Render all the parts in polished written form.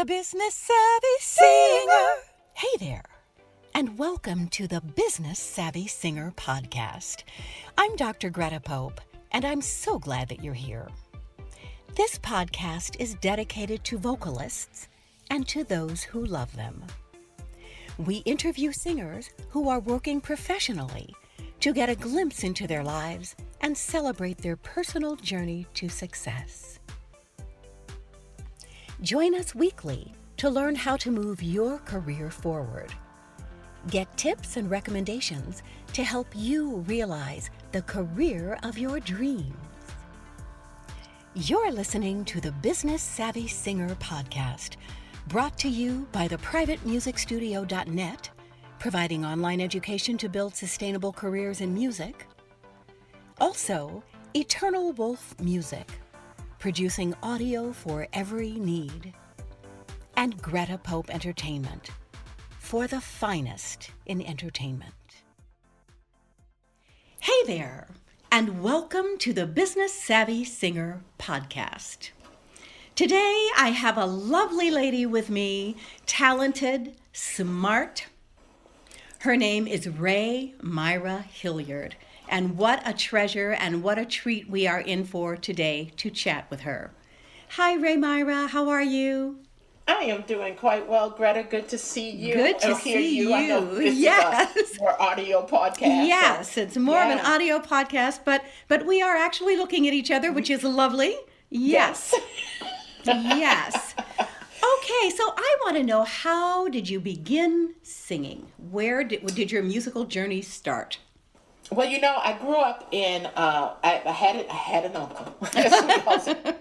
Business Savvy Singer. Hey there, and welcome to the Business Savvy Singer podcast. I'm Dr. Greta Pope, and I'm so glad that you're here. This podcast is dedicated to vocalists and to those who love them. We interview singers who are working professionally to get a glimpse into their lives and celebrate their personal journey to success. Join us weekly to learn how to move your career forward. Get tips and recommendations to help you realize the career of your dreams. You're listening to the Business Savvy Singer podcast, brought to you by theprivatemusicstudio.net, providing online education to build sustainable careers in music. Also, Eternal Wolf Music, producing audio for every need. And Greta Pope Entertainment, for the finest in entertainment. Hey there, and welcome to the Business Savvy Singer podcast. Today, I have a lovely lady with me, talented, smart. Her name is Rae-Myra Hilliard. And what a treasure and what a treat we are in for today to chat with her. Hi, Rae-Myra. How are you? I am doing quite well, Greta. Good to see you. Good to see you. I know this is a more audio podcast. Yes, it's more of an audio podcast, but we are actually looking at each other, which is lovely. Yes. Yes. Okay, so I want to know, how did you begin singing? Where did your musical journey start? Well, I grew up in, I had an uncle. I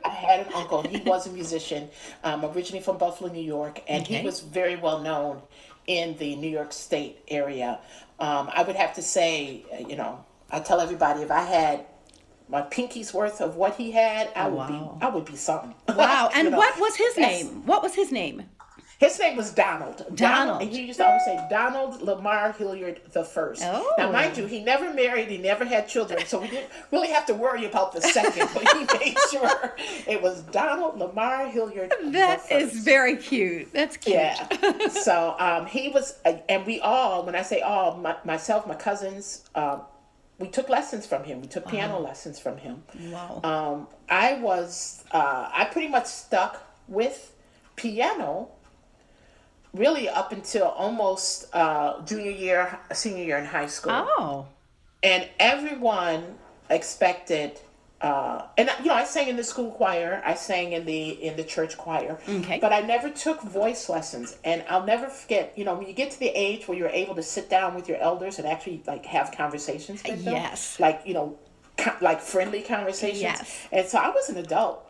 had an uncle. He was a musician, originally from Buffalo, New York, and he was very well known in the New York State area. I would have to say, I tell everybody, if I had my pinky's worth of what he had, I would be something. Wow. And what was his name? What was his name? His name was Donald. And he used to always say Donald Lamar Hilliard the First. Oh. Now, mind you, he never married. He never had children. So we didn't really have to worry about the second. But he made sure it was Donald Lamar Hilliard the First. Is very cute. That's cute. Yeah. So he was, and we all, when I say all, myself, my cousins, we took lessons from him. We took piano lessons from him. Wow. I pretty much stuck with piano really up until almost senior year in high school. Oh. And everyone expected, I sang in the school choir. I sang in the church choir. Okay. But I never took voice lessons. And I'll never forget, when you get to the age where you're able to sit down with your elders and actually have conversations with them. Yes. Like friendly conversations. Yes. And so I was an adult.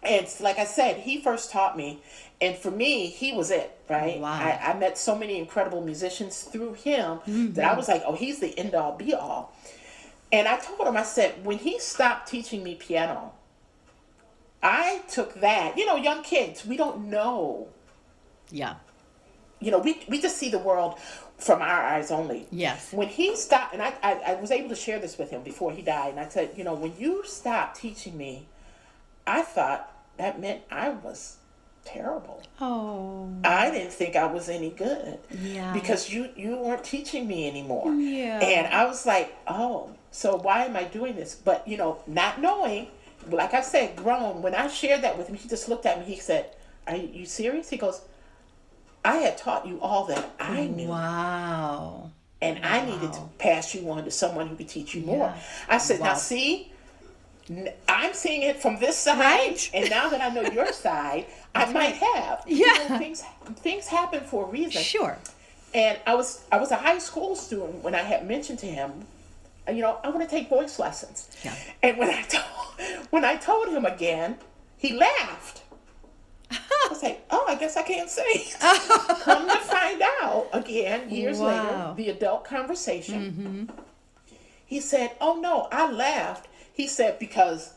And like I said, he first taught me, and for me, he was it, right? Wow. I met so many incredible musicians through him that I was like, oh, he's the end-all, be-all. And I told him, I said, when he stopped teaching me piano, I took that. Young kids, we don't know. Yeah. We just see the world from our eyes only. Yes. When he stopped, and I was able to share this with him before he died, and I said, when you stopped teaching me, I thought that meant I was terrible. Oh. I didn't think I was any good. Yeah. Because you weren't teaching me anymore. Yeah. And I was like, oh, so why am I doing this? But, not knowing, like I said, grown, when I shared that with him, he just looked at me, he said, are you serious? He goes, I had taught you all that I knew. Wow. And I needed to pass you on to someone who could teach you more. I said, now see, I'm seeing it from this side, right? And now that I know your side, I might have. Yeah. Things happen for a reason. Sure. And I was a high school student when I had mentioned to him, I want to take voice lessons. Yeah. And when I told him again, he laughed. I was like, oh, I guess I can't sing. Come to find out again, years later, the adult conversation. He said, oh no, I laughed. He said, because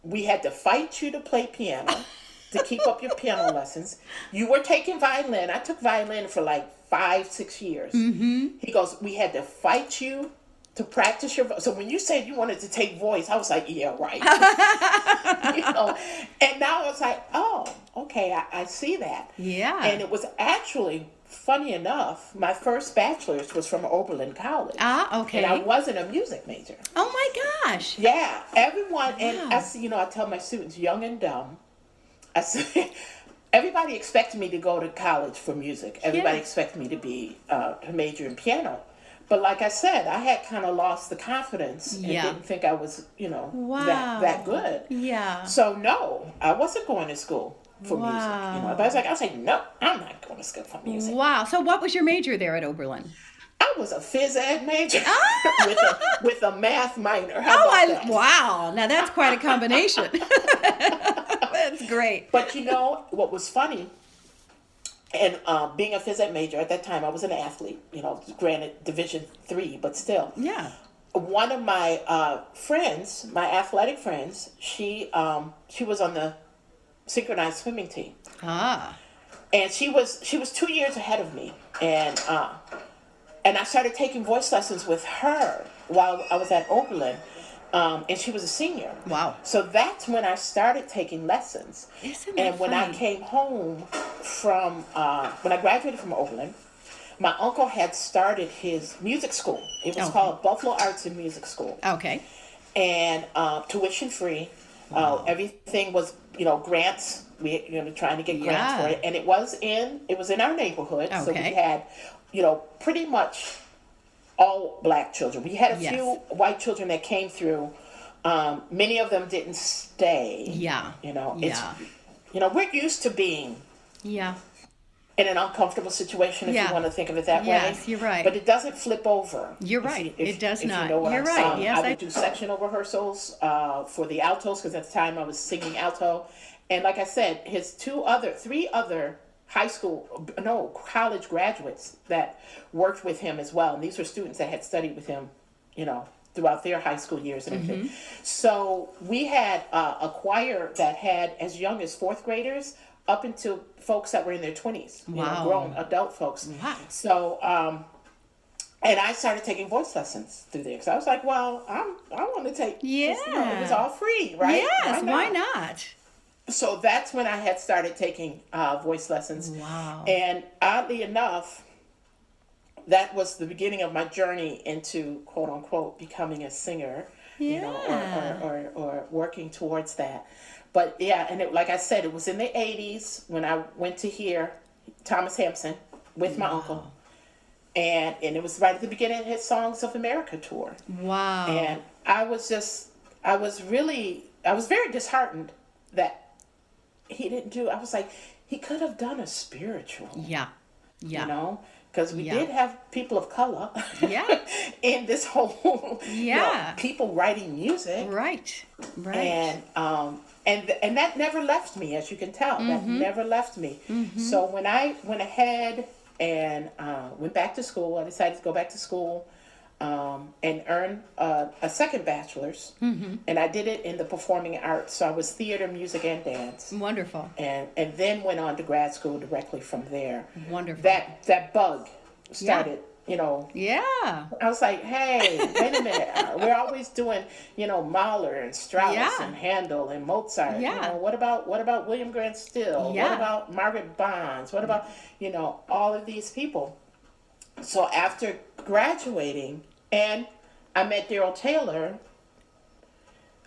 we had to fight you to play piano, to keep up your piano lessons. You were taking violin. I took violin for 5-6 years. He goes, we had to fight you to practice your voice. So when you said you wanted to take voice, I was like, yeah, right. And now it's like, oh, okay, I see that. Yeah. And it was actually, funny enough, my first bachelor's was from Oberlin College. Ah, okay. And I wasn't a music major. Oh my gosh. Yeah, everyone, and Wow. I tell my students, young and dumb, I say, everybody expected me to go to college for music. Everybody Yeah. expected me to major in piano. But like I said, I had kind of lost the confidence and Yeah. didn't think I was, Wow. that good. Yeah. So no, I wasn't going to school for music. Wow. But I was like, no, I'm not going to school for music. Wow. So what was your major there at Oberlin? I was a phys ed major with a math minor. How about that? Wow. Now that's quite a combination. That's great. But what was funny, and being a phys ed major at that time, I was an athlete, granted Division III, but still. Yeah. One of my friends, my athletic friends, she was on the synchronized swimming team. Ah. And she was 2 years ahead of me. And I started taking voice lessons with her while I was at Oberlin. And she was a senior. Wow. So that's when I started taking lessons. Isn't that And when I funny? came home when I graduated from Oberlin, my uncle had started his music school. It was called Buffalo Arts and Music School. Okay. And tuition free. Everything was, grants. We, trying to get grants for it. And it was in our neighborhood. So we Okay. had, pretty much all black children. We had a Yes. few white children that came through. Many of them didn't stay. Yeah. We're used to being Yeah. in an uncomfortable situation, if Yeah. you want to think of it that way. Yes, you're right. But it doesn't flip over. You're right. It does if not. You know what You're I'm right. saying. Yes, I would do sectional rehearsals for the altos, because at the time I was singing alto. And like I said, his three other college graduates that worked with him as well. And these were students that had studied with him, throughout their high school years and everything. So we had a choir that had as young as fourth graders up until folks that were in their 20s, Wow. grown adult folks. Wow. So, and I started taking voice lessons through there. So I was like, well, I want to take, Yeah. it was all free, right? Yes. Why not? So that's when I had started taking voice lessons. Wow. And oddly enough, that was the beginning of my journey into, quote unquote, becoming a singer, Yeah. or working towards that. But yeah, and like I said, it was in the 80s when I went to hear Thomas Hampson with my uncle. And it was right at the beginning of his Songs of America tour. Wow. And I was very disheartened that he didn't I was like, he could have done a spiritual. Yeah. Yeah. Because we Yeah. did have people of color Yeah. in this whole, Yeah. people writing music. Right. Right. And that never left me, as you can tell. That never left me. So when I went ahead and went back to school, I decided to go back to school and earn a second bachelor's. And I did it in the performing arts. So I was theater, music, and dance. Wonderful. And then went on to grad school directly from there. Wonderful. That bug started, Yeah. I was like, hey, wait a minute. We're always doing, Mahler and Strauss Yeah. and Handel and Mozart. Yeah. What about William Grant Still? Yeah. What about Margaret Bonds? What about, all of these people? So after graduating, and I met Daryl Taylor,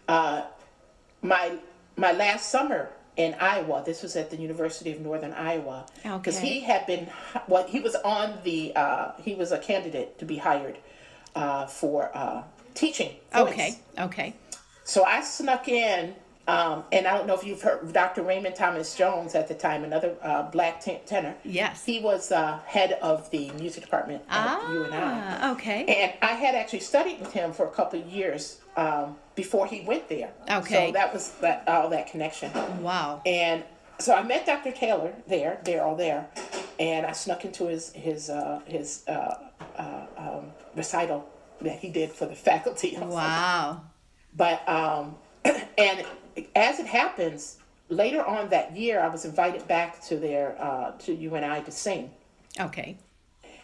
my last summer in Iowa. This was at the University of Northern Iowa. Because Okay. he had been, he was on he was a candidate to be hired for teaching voice. Okay. So I snuck in, and I don't know if you've heard Dr. Raymond Thomas Jones at the time, another black tenor. Yes. He was head of the music department at UNI. Okay. And I had actually studied with him for a couple of years before he went there. Okay. So that was all that connection. Wow. And so I met Dr. Taylor Daryl there, and I snuck into his recital that he did for the faculty. I was like, Wow. but and as it happens, later on that year, I was invited back to to UNI to sing. Okay.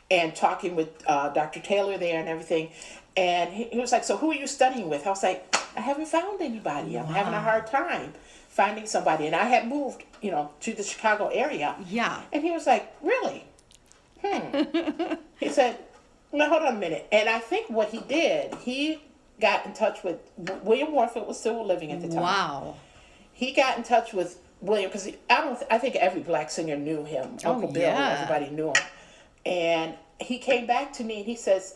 and talking with Dr. Taylor there and everything. And he was like, so who are you studying with? I was like, I haven't found anybody. I'm having a hard time finding somebody. And I had moved, to the Chicago area. Yeah. And he was like, really? He said, now hold on a minute. And I think what he did, he got in touch with, William Warfield was still living at the time. Wow. He got in touch with William, because I think every black singer knew him. Uncle Bill, everybody knew him. And he came back to me and he says,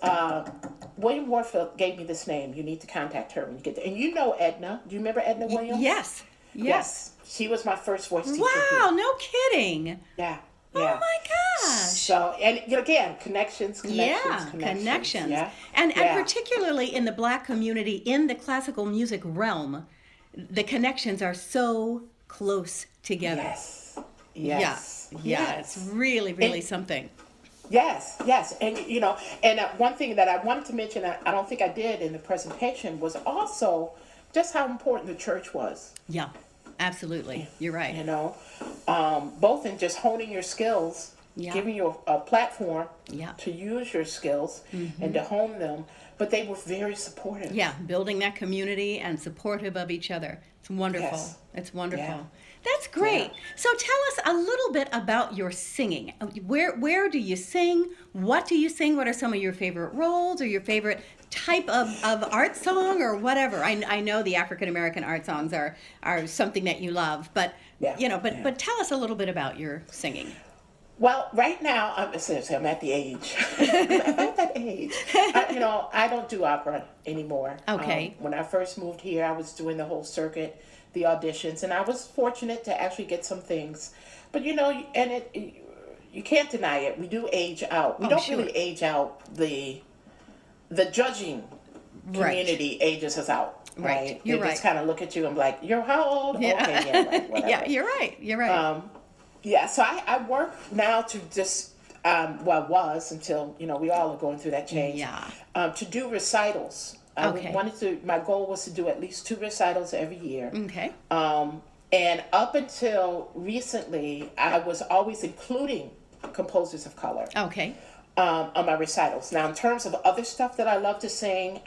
William Warfield gave me this name. You need to contact her when you get there. And you know Edna. Do you remember Edna Williams? Yes. She was my first voice teacher. Wow, here. no kidding. Yeah. Oh my gosh. So, and again, connections. Yeah. Yeah. And particularly in the black community, in the classical music realm, the connections are so close together. Yes. Yeah. It's really, really something. Yes. And, and one thing that I wanted to mention, I don't think I did in the presentation, was also just how important the church was. Yeah, absolutely. You're right. Both in just honing your skills, giving you a platform to use your skills and to hone them, but they were very supportive. Yeah, building that community and supportive of each other. It's wonderful. Yes. It's wonderful. Yeah. That's great. Yeah. So tell us a little bit about your singing. Where do you sing? What do you sing? What are some of your favorite roles or your favorite type of art song or whatever? I know the African American art songs are something that you love, but but tell us a little bit about your singing. Well, right now, I'm at the age. I'm at that age. I don't do opera anymore. Okay. When I first moved here, I was doing the whole circuit, the auditions, and I was fortunate to actually get some things. But you can't deny it. We do age out. We don't really age out. The judging community ages us out. Right. You're they right. just kind of look at you and be like, "You're how old?" Yeah. Okay, yeah, right, whatever. Yeah, you're right. So I work now to just, was until, we all are going through that change. Yeah. To do recitals. My goal was to do at least 2 recitals every year. Okay. And up until recently, I was always including composers of color. Okay. On my recitals. Now, in terms of other stuff that I love to sing,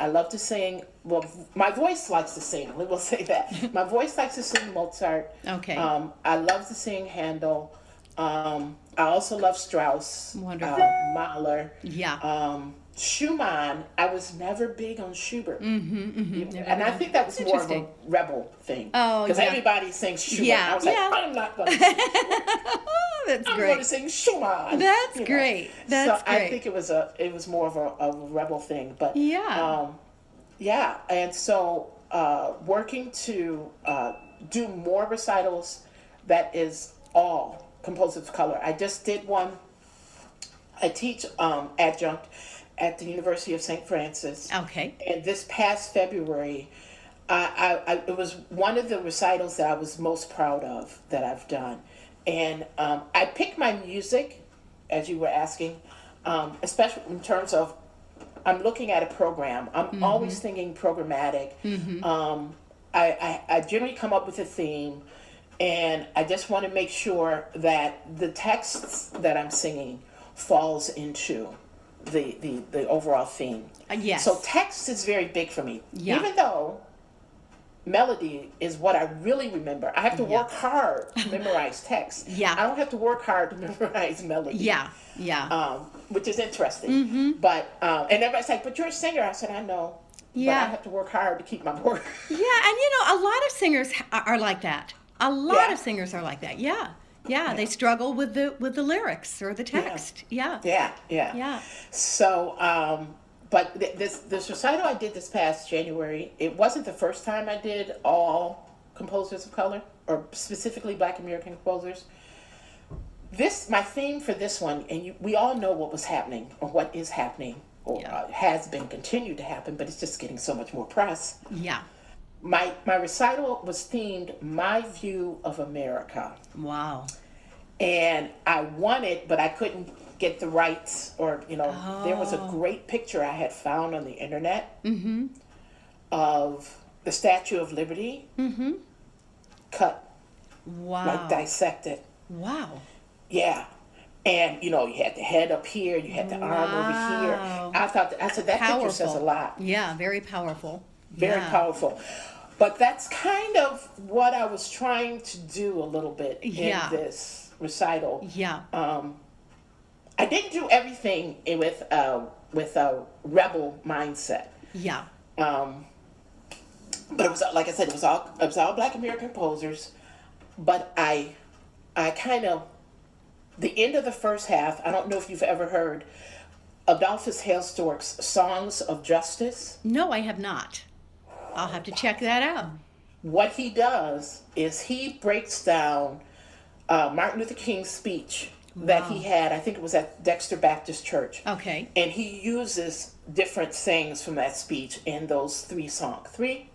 well, my voice likes to sing, we'll say that. My voice likes to sing Mozart. Okay. I love to sing Handel. I also love Strauss. Wonderful. Mahler. Yeah. Schumann. I was never big on Schubert. And I think that was more of a rebel thing. Oh, because everybody sings Schumann. Yeah. I was like, I'm not going to sing That's I'm great. going to sing Schumann. That's great. That's great. I think it was more of a rebel thing, but yeah. And so working to do more recitals that is all composers of color. I just did one. I teach adjunct at the University of St. Francis. Okay. And this past February, it was one of the recitals that I was most proud of that I've done. And I picked my music, as you were asking, especially in terms of, I'm looking at a program. I'm always thinking programmatic. I generally come up with a theme, and I just want to make sure that the texts that I'm singing falls into the overall theme. Yes. So text is very big for me. Yeah. Even though melody is what I really remember. I have to work hard to memorize text. Yeah. I don't have to work hard to memorize melody. Yeah. Which is interesting. But and everybody's like, "But you're a singer." I said, "I know." Yeah. But I have to work hard to keep my word. Yeah, and a lot of singers are like that. A lot of singers are like that. Yeah. They struggle with the lyrics or the text. Yeah. So, but this recital I did this past January, it wasn't the first time I did all composers of color, or specifically Black American composers. My theme for this one, and we all know what was happening, or what is happening, or has been continued to happen, but it's just getting so much more press. Yeah. My recital was themed My View of America. Wow. And I won it, but I couldn't get the rights, or there was a great picture I had found on the internet of the Statue of Liberty cut, Wow. like dissected. Wow. Yeah. And, you know, you had the head up here, you had the arm over here. I said, that picture says a lot. Yeah, very powerful. Very powerful. But that's kind of what I was trying to do a little bit in this recital. Yeah. I didn't do everything with a rebel mindset. Yeah. But it was, like I said, it was all Black American composers. But I kind of, the end of the first half, I don't know if you've ever heard Adolphus Hailstork's Songs of Justice. No, I have not. I'll have to check that out. What he does is he breaks down Martin Luther King's speech that he had, I think it was at Dexter Baptist Church. Okay. And he uses different sayings from that speech in those 3 songs. 3?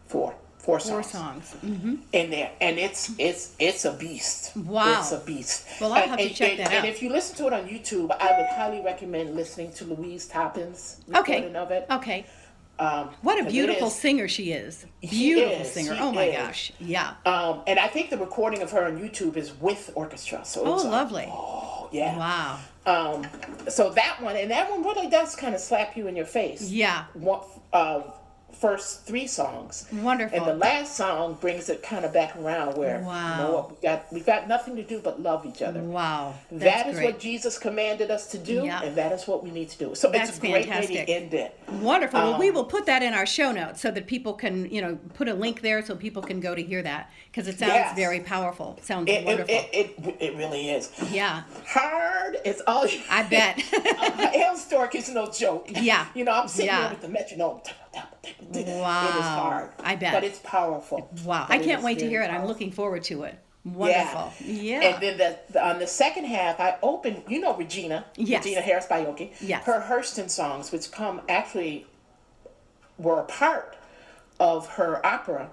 4. 4 songs. 4 songs. Mm-hmm. In there. And it's a beast. Wow. It's a beast. Well, I'll have to check that out. And if you listen to it on YouTube, I would highly recommend listening to Louise Toppin's recording of it. Okay. What a beautiful singer she is. Beautiful singer. Oh my gosh. Yeah. And I think the recording of her on YouTube is with orchestra. So it's lovely. Oh, yeah. Wow. So that one really does kind of slap you in your face. Yeah. First 3 songs. Wonderful. And the last song brings it kind of back around where you know what, we've got nothing to do but love each other. Wow. That is what Jesus commanded us to do, and that is what we need to do. So it's a great way to end it. Wonderful. Well, we will put that in our show notes so that people can, put a link there so people can go to hear that, because it sounds very powerful. It sounds wonderful. It really is. Yeah. Hard is all. I bet. Hailstork is no joke. Yeah. I'm sitting here with the metronome. Wow. It is hard. I bet. But it's powerful. Wow. I can't wait to hear it. I'm looking forward to it. Wonderful. Yeah. And then on the second half, I opened, Regina. Yes. Regina Harris Bioki. Yes. Her Hurston songs, which were a part of her opera,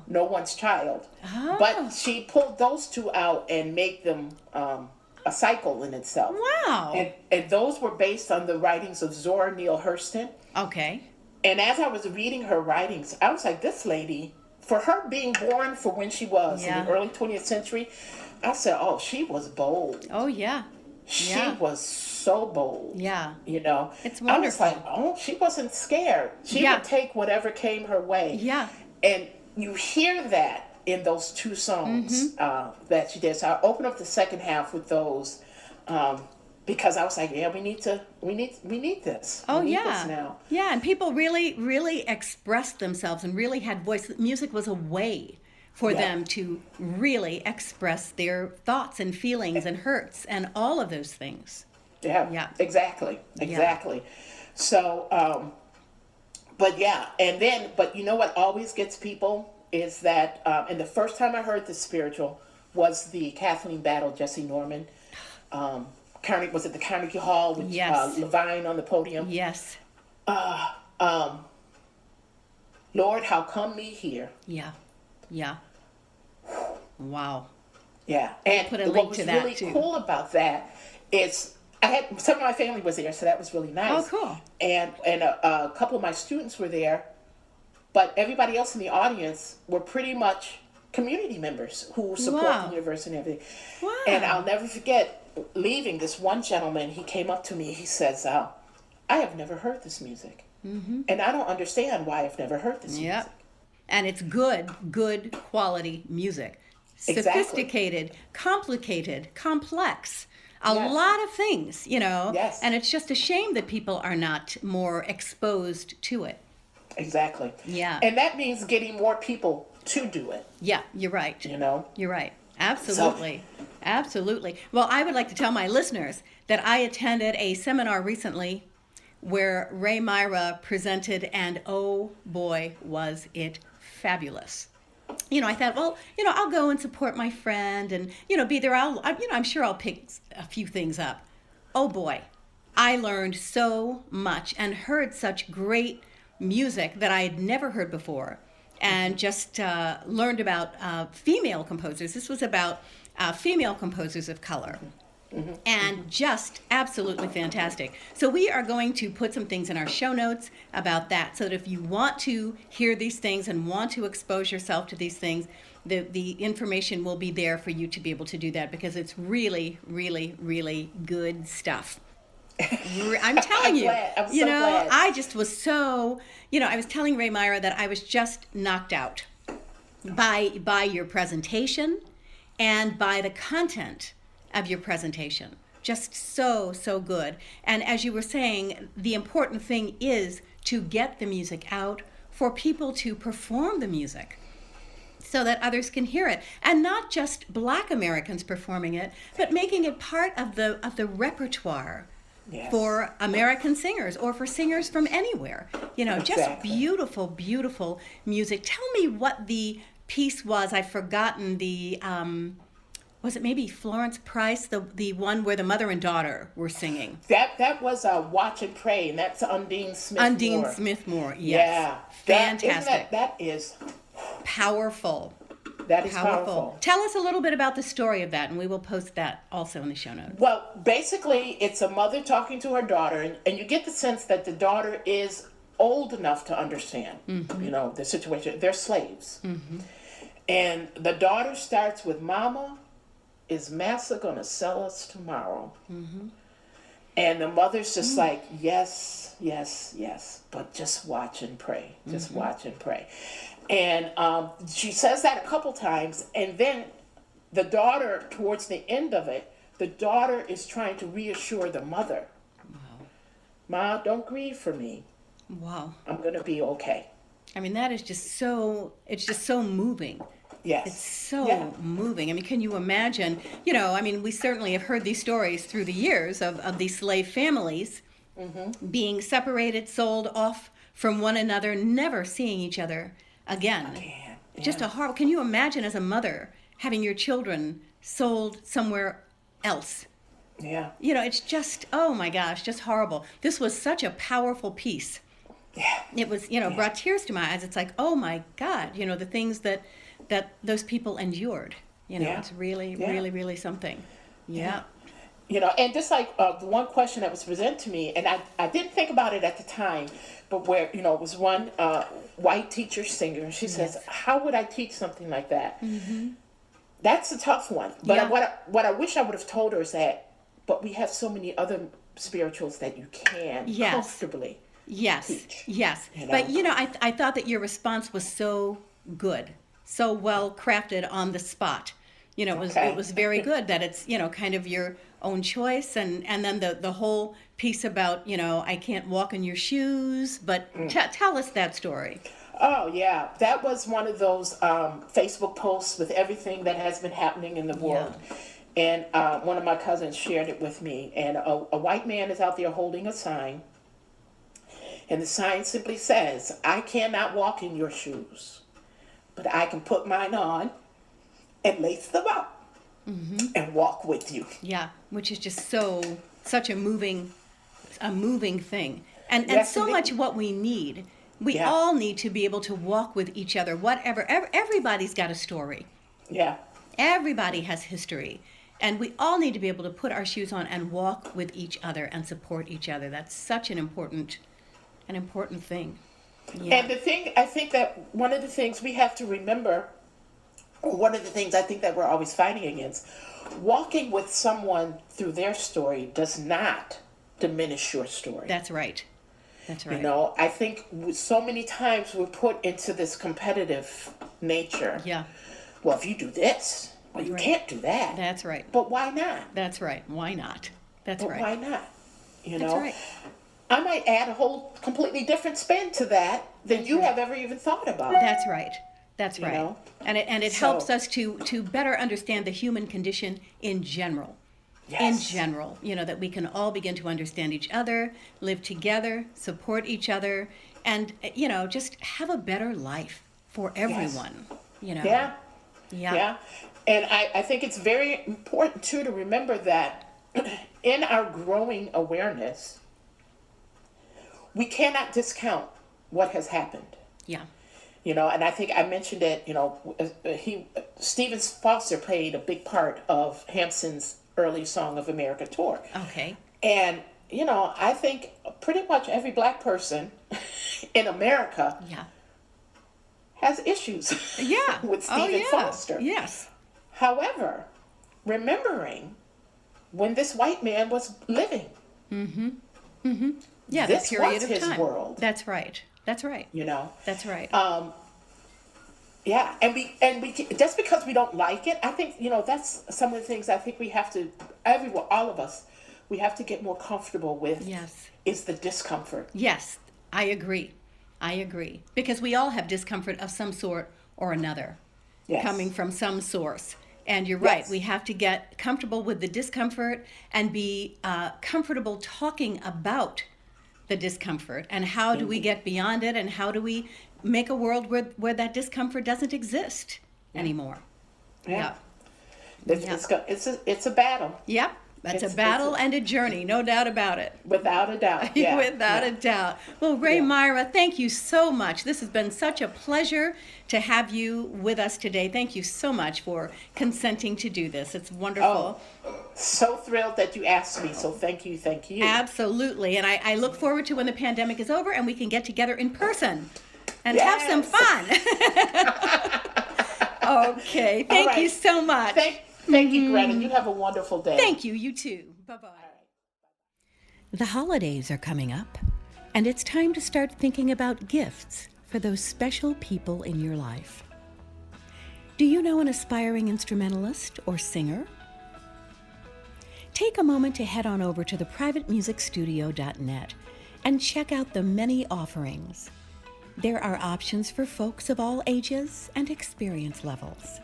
No One's Child. Oh. But she pulled those 2 out and made them a cycle in itself. Wow. And those were based on the writings of Zora Neale Hurston. Okay. And as I was reading her writings, I was like, this lady, for her being born for when she was in the early 20th century, I said, oh, she was bold. Oh, yeah. She was so bold. Yeah. It's wonderful. I was like, oh, she wasn't scared. She would take whatever came her way. Yeah. And you hear that in those 2 songs that she did. So I opened up the second half with those. Because I was like, we need this. We need this now. Yeah, and people really, really expressed themselves and really had voice. Music was a way for them to really express their thoughts and feelings and hurts and all of those things. Yeah. Exactly. Yeah. So, but you know what always gets people is that, and the first time I heard the spiritual was the Kathleen Battle, Jesse Norman. Was it the Carnegie Hall with Levine on the podium? Yes. Lord, how come me here? Yeah. Wow. Yeah. And put a link what was to that really too. Cool about that is some of my family was there, so that was really nice. Oh, cool. And a couple of my students were there, but everybody else in the audience were pretty much community members who support the university and everything. Wow. And I'll never forget leaving, this one gentleman, he came up to me, he says, I have never heard this music. Mm-hmm. And I don't understand why I've never heard this music. And it's good quality music. Sophisticated, complicated, complex. A lot of things, Yes. And it's just a shame that people are not more exposed to it. Exactly. Yeah. And that means getting more people to do it. Yeah, you're right. You're right. Absolutely. Absolutely. Well, I would like to tell my listeners that I attended a seminar recently where Rae-Myra presented, and oh boy, was it fabulous. I thought, well, I'll go and support my friend and, be there. I'm sure I'll pick a few things up. Oh boy, I learned so much and heard such great music that I had never heard before. And just learned about female composers. This was about female composers of color. Mm-hmm. And just absolutely fantastic. So we are going to put some things in our show notes about that, so that if you want to hear these things and want to expose yourself to these things, the information will be there for you to be able to do that, because it's really, really, really good stuff. I'm telling you, I'm so glad. I just was so, I was telling Rae-Myra that I was just knocked out by your presentation and by the content of your presentation. Just so, so good. And as you were saying, the important thing is to get the music out for people to perform the music so that others can hear it. And not just Black Americans performing it, but making it part of the repertoire. Yes. For American singers or for singers from anywhere. Exactly. Just beautiful, beautiful music. Tell me what the piece was. I've forgotten the, was it maybe Florence Price, the one where the mother and daughter were singing? That was Watch and Pray, and that's Undine Smith-Moore. Undine Smith-Moore, yes. Yeah. Fantastic. That is powerful. That is powerful. Tell us a little bit about the story of that, and we will post that also in the show notes. Well, basically, it's a mother talking to her daughter, and you get the sense that the daughter is old enough to understand, the situation. They're slaves. Mm-hmm. And the daughter starts with, "Mama, is Massa going to sell us tomorrow?" Mm-hmm. And the mother's just like, yes, yes, yes, but just watch and pray. Just watch and pray. And she says that a couple times, and then the daughter, towards the end of it, the daughter is trying to reassure the mother. Wow. "Ma, don't grieve for me. Wow. I'm going to be okay." I mean, that is just so, it's just so moving. Yes. It's so moving. I mean, can you imagine, we certainly have heard these stories through the years of these slave families being separated, sold off from one another, never seeing each other again. Yeah. Just a horrible. Can you imagine as a mother having your children sold somewhere else? Yeah. It's just, oh my gosh, just horrible. This was such a powerful piece. Yeah. It was, brought tears to my eyes. It's like, oh my God, the things that those people endured. It's really, really, really something. Yeah. And just like the one question that was presented to me, and I didn't think about it at the time, but where, it was one white teacher singer. She says, "How would I teach something like that?" Mm-hmm. That's a tough one. But what I wish I would have told her is that, but we have so many other spirituals that you can comfortably teach. Yes. But, I thought that your response was so good, so well crafted on the spot. It was very good that it's, kind of your own choice. And then the whole piece about, I can't walk in your shoes. But tell us that story. Oh, yeah. That was one of those Facebook posts with everything that has been happening in the world. Yeah. And one of my cousins shared it with me. And a white man is out there holding a sign. And the sign simply says, "I cannot walk in your shoes, but I can put mine on and lace them up and walk with you." Yeah, which is just such a moving thing. And so much what we need. We all need to be able to walk with each other, whatever. Everybody's got a story. Yeah. Everybody has history. And we all need to be able to put our shoes on and walk with each other and support each other. That's such an important thing. Yeah. And I think that one of the things we have to remember, or one of the things I think that we're always fighting against, walking with someone through their story does not diminish your story. That's right. I think so many times we're put into this competitive nature. Yeah. Well, if you do this, well, you can't do that. That's right. But why not? That's right. Why not? That's right. Why not? That's right. I might add a whole completely different spin to that than you have ever even thought about. That's right. That's right. And it helps us to better understand the human condition in general. Yes. In general, that we can all begin to understand each other, live together, support each other, and, just have a better life for everyone. Yeah. And I think it's very important, too, to remember that in our growing awareness, we cannot discount what has happened. Yeah. And I think I mentioned it, Stephen Foster played a big part of Hampson's early Song of America tour. Okay. And, I think pretty much every Black person in America has issues Yeah. with Stephen Foster. Yes. However, remembering when this white man was living. Mm-hmm. Mm-hmm. Yeah, this the period was of his time. world. That's right. That's right. You know. That's right. Yeah, and we just because we don't like it, I think, you know, that's some of the things I think we have to, all of us, we have to get more comfortable with. Yes. Is the discomfort. Yes, I agree. Because we all have discomfort of some sort or another, coming from some source. And you're right, we have to get comfortable with the discomfort and be comfortable talking about the discomfort and how do we get beyond it and how do we make a world where that discomfort doesn't exist anymore. Yeah. It's a battle. Yep. It's a battle and a journey, no doubt about it. Without a doubt. Yeah. Without a doubt. Well, RaeMyra, thank you so much. This has been such a pleasure to have you with us today. Thank you so much for consenting to do this. It's wonderful. Oh, so thrilled that you asked me. So thank you. Absolutely. And I look forward to when the pandemic is over and we can get together in person and have some fun. Okay. Thank you so much. Thank you, Greta. You have a wonderful day. Thank you. You too. Bye-bye. The holidays are coming up, and it's time to start thinking about gifts for those special people in your life. Do you know an aspiring instrumentalist or singer? Take a moment to head on over to theprivatemusicstudio.net and check out the many offerings. There are options for folks of all ages and experience levels.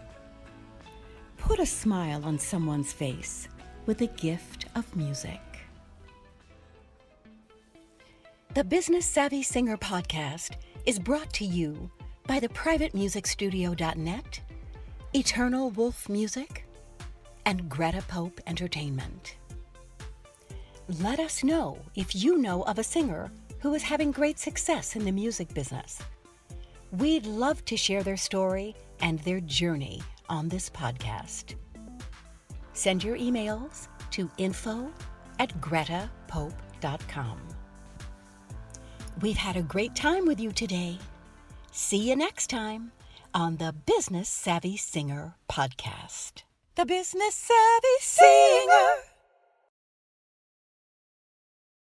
Put a smile on someone's face with the gift of music. The Business Savvy Singer podcast is brought to you by theprivatemusicstudio.net, Eternal Wolf Music, and Greta Pope Entertainment. Let us know if you know of a singer who is having great success in the music business. We'd love to share their story and their journey on this podcast. Send your emails to info@gretapope.com. We've had a great time with you today. See you next time on the Business Savvy Singer podcast. The Business Savvy Singer.